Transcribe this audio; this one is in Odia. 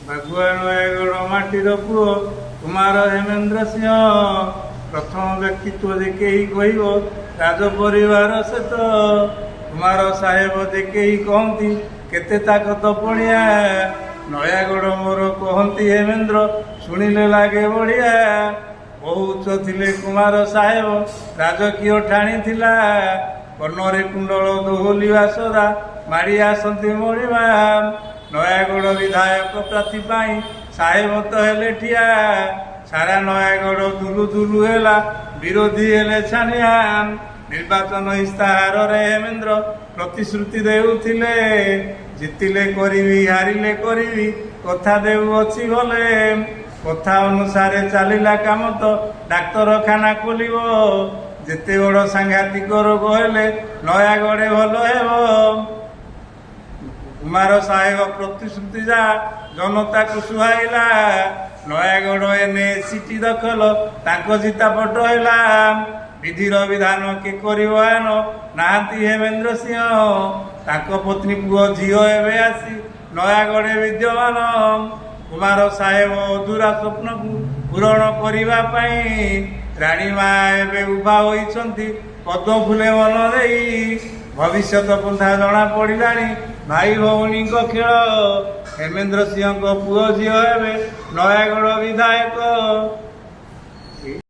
ବାଗୁଆ ନୟାଗଡ଼ ମାଟିର ପୁଅ କୁମାର ହେମେନ୍ଦ୍ର ସିଂହ। ପ୍ରଥମ ବ୍ୟକ୍ତିତ୍ୱ ଯେ କେହି କହିବ ରାଜ ପରିବାର ସେତ। କୁମାର ସାହେବ ଯେ କେହି କହନ୍ତି କେତେ ତାକତ ପଡ଼ିଆ। ନୟାଗଡ଼ ମୋର କହନ୍ତି ହେମେନ୍ଦ୍ର ଶୁଣିଲେ ଲାଗେ ବଢ଼ିଆ। ବହୁ ଉଚ୍ଚ ଥିଲେ କୁମାର ସାହେବ ରାଜକୀୟ ଠାଣିଥିଲା। କର୍ଣ୍ଣରେ କୁଣ୍ଡଳ ଦୋହଲିବା ସଦା ମାଡ଼ି ଆସନ୍ତି ମଣିମା। ନୟାଗଡ଼ ବିଧାୟକ ପ୍ରାର୍ଥୀ ପାଇଁ ସାହେବ ତ ହେଲେ ଠିଆ। ସାରା ନୟାଗଡ଼ ଦୁଲୁ ଦୁଲୁ ହେଲା ବିରୋଧୀ ହେଲେ ଛାନିଆ। ନିର୍ବାଚନ ଇସ୍ତାହାରରେ ହେମେନ୍ଦ୍ର ପ୍ରତିଶ୍ରୁତି ଦେଉଥିଲେ ଜିତିଲେ କରିବି ହାରିଲେ କରିବି କଥା ଦେଉଅଛି ଗଲେ। କଥା ଅନୁସାରେ ଚାଲିଲା କାମ ତ ଡାକ୍ତରଖାନା ଖୋଲିବ। ଯେତେ ବଡ଼ ସାଂଘାତିକ ରୋଗ ହେଲେ ନୟାଗଡ଼େ ଭଲ ହେବ। କୁମାର ସାହେବ ପ୍ରତିଶ୍ରୁତି ଯାହା ଜନତାକୁ ସୁହାଇଲା। ନୟାଗଡ଼ ଏନ୍ଏସିଟି ଦଖଲ ତାଙ୍କ ଜିତାପଟ ହେଲା। ବିଧିର ବିଧାନ କେ କରିବ ଆନ ନାହାନ୍ତି ହେମେନ୍ଦ୍ର ସିଂହ। ତାଙ୍କ ପତ୍ନୀ ପୁଅ ଝିଅ ଏବେ ଆସି ନୟାଗଡ଼େ ବିଦ୍ୟମାନ। କୁମାର ସାହେବ ଅଧୁରା ସ୍ୱପ୍ନକୁ ପୂରଣ କରିବା ପାଇଁ ରାଣୀମା ଏବେ ଉଭା ହୋଇଛନ୍ତି ପଦ୍ମ ଫୁଲେ ମନ ଦେଇ। ଭବିଷ୍ୟତ ପନ୍ଥା ଜଣା ପଡ଼ିଲାଣି ଭାଇ ଭଉଣୀଙ୍କ ଖେଳ। ହେମେନ୍ଦ୍ର ସିଂହଙ୍କ ପୁଅ ଝିଅ ହେବେ ନୟାଗଡ଼ ବିଧାୟକ।